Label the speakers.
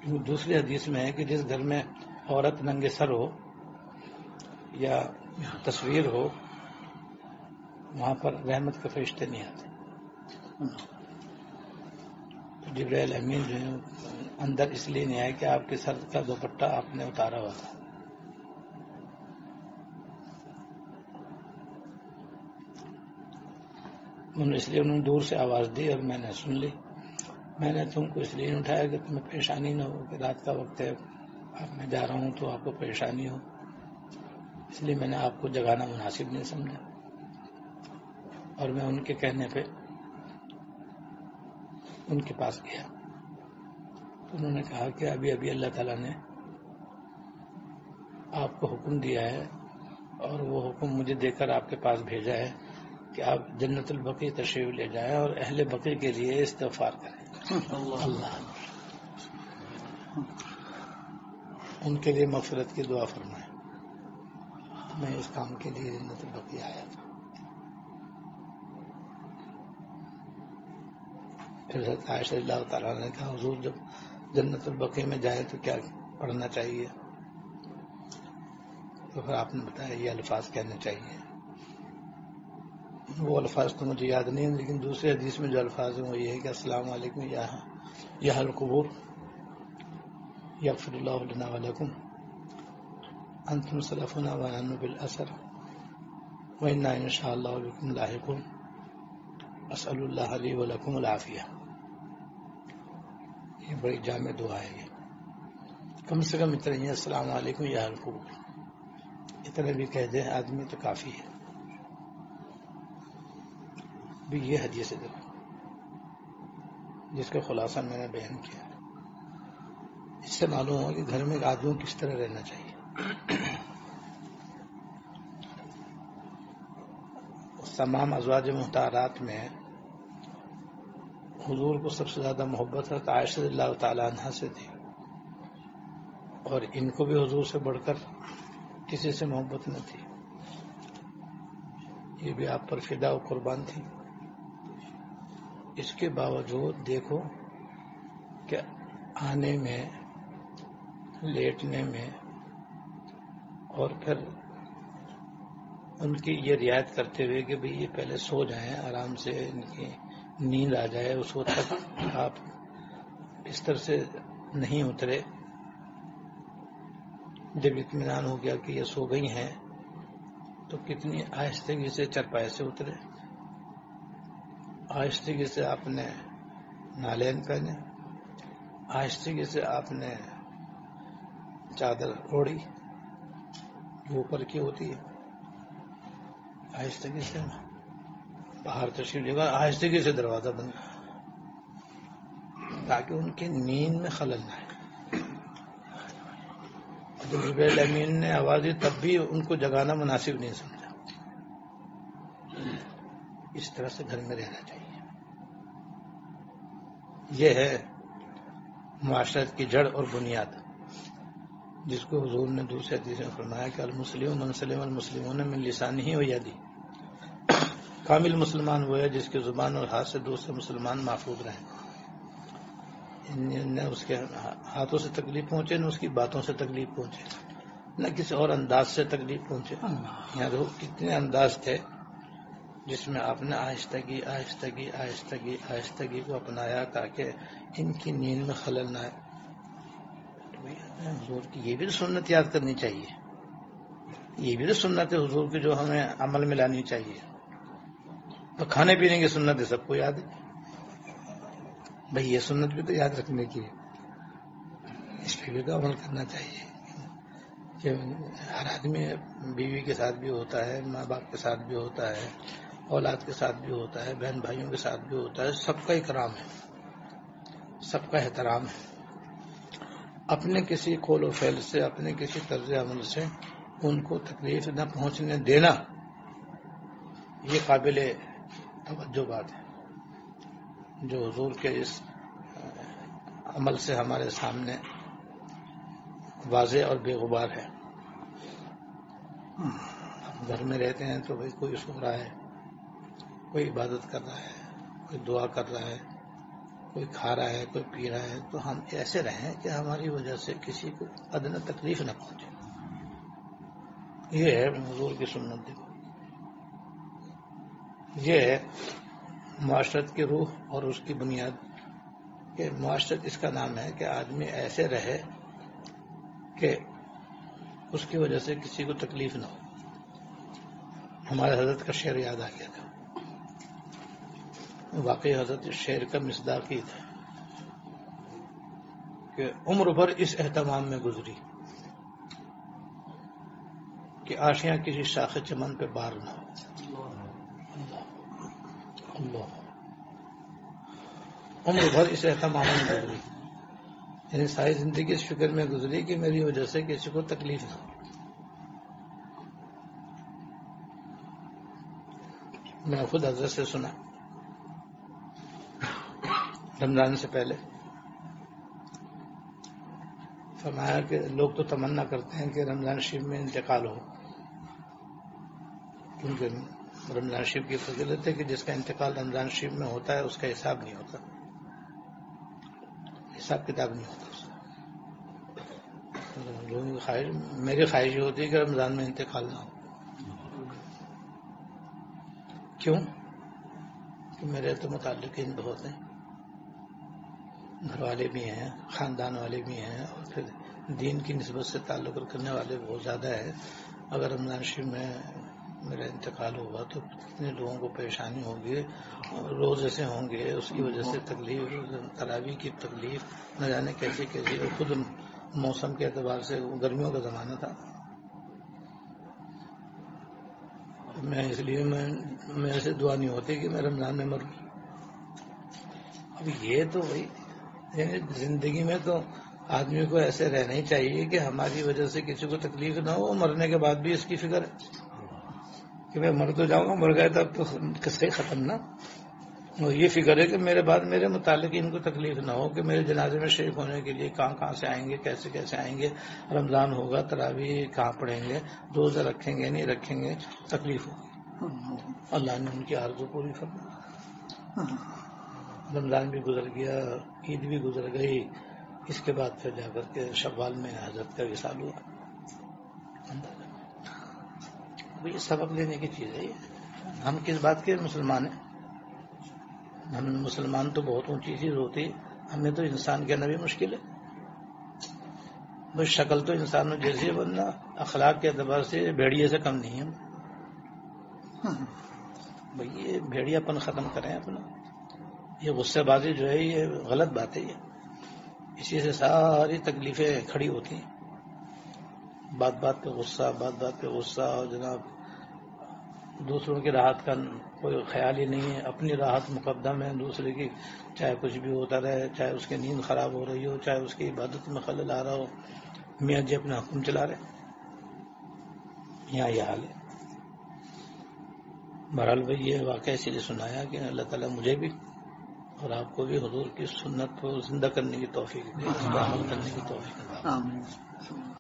Speaker 1: دوسری حدیث میں ہے کہ جس گھر میں عورت ننگے سر ہو یا تصویر ہو وہاں پر رحمت کے فرشتے نہیں آتے. جبرائیل امین جو ہے اندر اس لیے نہیں آئے کہ آپ کے سر کا دوپٹہ آپ نے اتارا ہوا تھا. اس لیے انہوں نے دور سے آواز دی اور میں نے سن لی. میں نے تم کو اس لیے نہیں اٹھایا کہ تمہیں پریشانی نہ ہو کہ رات کا وقت ہے, اب میں جا رہا ہوں تو آپ کو پریشانی ہو, اس لیے میں نے آپ کو جگانا مناسب نہیں سمجھا. اور میں ان کے کہنے پہ ان کے پاس گیا. انہوں نے کہا کہ ابھی اللہ تعالیٰ نے آپ کو حکم دیا ہے اور وہ حکم مجھے دے کر آپ کے پاس بھیجا ہے کہ آپ جنت البقیع تشریف لے جائیں اور اہل بقیع کے لیے استغفار کریں. اللہ ان کے لیے مغفرت کی دعا فرمائیں. میں اس کام کے لیے جنت البقیع آیا تھا. پھر عائشہ رضی اللہ تعالیٰ نے کہا حضور جب جنت البقیع میں جائے تو کیا پڑھنا چاہیے؟ تو پھر آپ نے بتایا یہ الفاظ کہنے چاہیے. وہ الفاظ تو مجھے یاد نہیں ہیں, لیکن دوسرے حدیث میں جو الفاظ ہیں وہ یہ ہے کہ السلام علیکم یا اہل القبور یغفر اللہ لنا ولکم انتم سلفنا ونحن بالاثر وانا ان شاء اللہ بکم لاحقون اسأل اللہ لی ولکم العافیہ. یہ بڑی جامع دعا ہے. یہ کم سے کم اتنا ہی السلام علیکم یا اہل القبور اتنا بھی کہہ دے آدمی تو کافی ہے. بھی یہ حدیث ہے جس کا خلاصہ میں نے بیان کیا. اس سے معلوم ہوا کہ گھر میں آدمی کس طرح رہنا چاہیے. تمام ازواج مطہرات میں حضور کو سب سے زیادہ محبت ہے عائشہ رضی اللہ تعالیٰ عنہا سے تھی, اور ان کو بھی حضور سے بڑھ کر کسی سے محبت نہ تھی. یہ بھی آپ پر فدا و قربان تھی. اس کے باوجود دیکھو کہ آنے میں, لیٹنے میں, اور پھر ان کی یہ رعایت کرتے ہوئے کہ بھئی یہ پہلے سو جائیں آرام سے, ان کی نیند آ جائے, اس وقت تک آپ بستر سے نہیں اترے. جب اطمینان ہو گیا کہ یہ سو گئی ہیں تو کتنی آہستگی سے چرپائے سے اترے, آہستگی سے آپ نے نالین پہنے, آہستگی سے آپ نے چادر اوڑھی جو اوپر کی ہوتی ہے, آہستگی سے باہر تشریف لے گا, آہستگی سے دروازہ بند تاکہ ان کی نیند میں خلل نہ آئے. جب جبرائیل امین نے آواز دی تب بھی ان کو جگانا مناسب نہیں سمجھا. اس طرح سے گھر میں رہنا چاہیے. یہ ہے معاشرت کی جڑ اور بنیاد, جس کو حضور نے دوسرے حدیث میں فرمایا کہ المسلم من سلم المسلمون من لسانہ و یدہ. کامل مسلمان وہ ہے جس کی زبان اور ہاتھ سے دوسرے مسلمان محفوظ رہیں. نہ اس کے ہاتھوں سے تکلیف پہنچے, نہ اس کی باتوں سے تکلیف پہنچے, نہ کسی اور انداز سے تکلیف پہنچے. یہاں دیکھو کتنے انداز تھے جس میں آپ نے آہستگی آہستگی آہستگی آہستگی کو اپنایا تاکہ ان کی نیند میں خلل نہ آئے. حضور کی یہ بھی سنت یاد کرنی چاہیے. یہ بھی تو سنت ہے حضور کی جو ہمیں عمل میں لانی چاہیے. تو کھانے پینے کی سنت ہے سب کو یاد ہے بھائی, یہ سنت بھی تو یاد رکھنے کی ہے, اس پہ بھی تو عمل کرنا چاہیے. کہ ہر آدمی بیوی کے ساتھ بھی ہوتا ہے, ماں باپ کے ساتھ بھی ہوتا ہے, اولاد کے ساتھ بھی ہوتا ہے, بہن بھائیوں کے ساتھ بھی ہوتا ہے. سب کا اکرام ہے, سب کا احترام ہے. اپنے کسی قول و فعل سے, اپنے کسی طرز عمل سے ان کو تکلیف نہ پہنچنے دینا, یہ قابل توجہ بات ہے جو حضور کے اس عمل سے ہمارے سامنے واضح اور بے غبار ہے. گھر میں رہتے ہیں تو بھائی کوئی سو رہا ہے, کوئی عبادت کر رہا ہے, کوئی دعا کر رہا ہے, کوئی کھا رہا ہے کوئی پی رہا ہے تو ہم ایسے رہیں کہ ہماری وجہ سے کسی کو ادنی تکلیف نہ پہنچے. یہ ہے حضور کی سنت. دیکھو یہ ہے معاشرت کی روح اور اس کی بنیاد. کہ معاشرت اس کا نام ہے کہ آدمی ایسے رہے کہ اس کی وجہ سے کسی کو تکلیف نہ ہو. ہمارے حضرت کا شعر یاد آ گیا تھا. واقعی حضرت شعر کا مصداق ہی تھا کہ عمر بھر اس اہتمام میں گزری کہ آشیاں کسی شاخ چمن پہ بار نہ ہو. اللہ عمر بھر اس اہتمام میں گزری، یعنی ساری زندگی اس فکر میں گزری کہ میری وجہ سے کسی کو تکلیف نہ ہو. میں خود حضرت سے سنا رمضان سے پہلے، فرمایا کہ لوگ تو تمنا کرتے ہیں کہ رمضان شریف میں انتقال ہو، کیونکہ رمضان شریف کی فضیلت ہے کہ جس کا انتقال رمضان شریف میں ہوتا ہے اس کا حساب نہیں ہوتا، حساب کتاب نہیں ہوتا اس کا. لوگوں کی خواہش، میری خواہش یہ ہوتی ہے کہ رمضان میں انتقال نہ ہو. کیوں؟ کہ میرے تو متعلقین بہت ہیں، گھر والے بھی ہیں، خاندان والے بھی ہیں، اور پھر دین کی نسبت سے تعلق رکھنے والے بہت زیادہ ہیں. اگر رمضان شریف میں میرا انتقال ہوگا تو کتنے لوگوں کو پریشانی ہوگی، روز ایسے ہوں گے، اس کی وجہ سے تکلیف، تراویح کی تکلیف، نہ جانے کیسے کیسے. اور خود موسم کے اعتبار سے گرمیوں کا زمانہ تھا. میں اس لیے میرے سے دعا نہیں ہوتی کہ میں رمضان میں مروں. اب یہ تو وہی، یعنی زندگی میں تو آدمی کو ایسے رہنا ہی چاہیے کہ ہماری وجہ سے کسی کو تکلیف نہ ہو. مرنے کے بعد بھی اس کی فکر ہے کہ میں مر تو جاؤں گا، مر گئے تب تو قصے ختم نا. اور یہ فکر ہے کہ میرے بعد میرے متعلقین کو تکلیف نہ ہو، کہ میرے جنازے میں شریک ہونے کے لیے کہاں سے آئیں گے، کیسے کیسے آئیں گے، رمضان ہوگا تراویح کہاں پڑھیں گے، روزہ رکھیں گے نہیں رکھیں گے، تکلیف ہوگی. اللہ نے ان کی آرزو پوری فرمائی. رمضان بھی گزر گیا، عید بھی گزر گئی، اس کے بعد پھر جا کر کے شوال میں حضرت کا وصال ہوا. یہ سبق لینے کی چیز ہے. ہم کس بات کے مسلمان ہیں؟ ہم مسلمان تو بہت اونچی چیز ہوتی، ہمیں تو انسان کہنا بھی مشکل ہے. بس شکل تو انسانوں جیسی ہے، ورنہ اخلاق کے اعتبار سے بھیڑیے سے کم نہیں ہے. بھئی یہ بھیڑیا پن ختم کریں اپنا. یہ غصے بازی جو ہے یہ غلط بات ہے. یہ اسی سے ساری تکلیفیں کھڑی ہوتی ہیں. بات بات پہ غصہ، بات بات پہ غصہ، اور جناب دوسروں کی راحت کا کوئی خیال ہی نہیں ہے. اپنی راحت مقدم ہے، دوسرے کی چاہے کچھ بھی ہوتا رہے، چاہے اس کی نیند خراب ہو رہی ہو، چاہے اس کی عبادت میں خلل آ رہا ہو، میاں جی اپنا حکم چلا رہے. یہاں یہ حال ہے. بہرحال بھائی یہ واقعہ اسی لیے سنایا کہ اللہ تعالیٰ مجھے بھی اور آپ کو بھی حضور کی سنت کو زندہ کرنے کی توفیق دے، اس پر عمل کرنے کی توفیق دے.